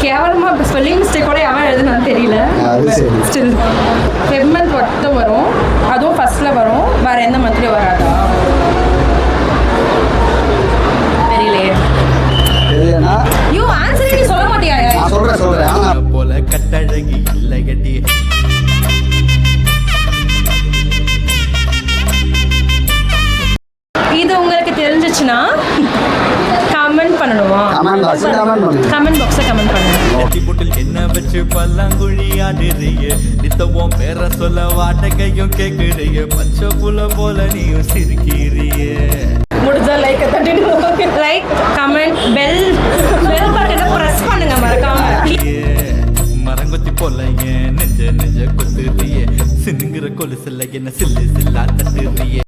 கேவலமாக ஸ்பெல்லிங் மிஸ்டேக்கோட எவன் எழுதுனான்னு தெரியல. ஸ்டில் ஃபெப் மந்த் மட்டும் வரும், அதுவும் ஃபர்ஸ்ட்டில் வரும், வேறு எந்த மந்த்லேயும் வராதா தெரியலையே. ஐயோ ஆன்சர் நீ சொல்ல மாட்டியா? சொல்றேன் போல கட்டழகி இல்லை கட்டி. இது உங்களுக்கு தெரிஞ்சிச்சுன்னா கமெண்ட் பண்ணணுமா? கமெண்ட் பாக்ஸில் கமெண்ட் பண்ணுங்க. போட்டில் என்ன வச்சு பல்லாங்குழி ஆடுறிய, நித்தவும் பேர சொல்ல வாட்டகையும் கேட்குறிய, பச்சை புல போல நீயும் சிரிக்கிறிய. முடிஞ்சா லைக் தட்டிட்டு லைக் கமெண்ட் பெல் பட்டனை பிரஸ் பண்ணுங்க மறக்காம. மரங்கொத்தி போல ஏன் நெஞ்ச குத்துறிய, சிந்துங்கிற கொலுசுல என்ன சில்லு சில்லா தட்டுறிய.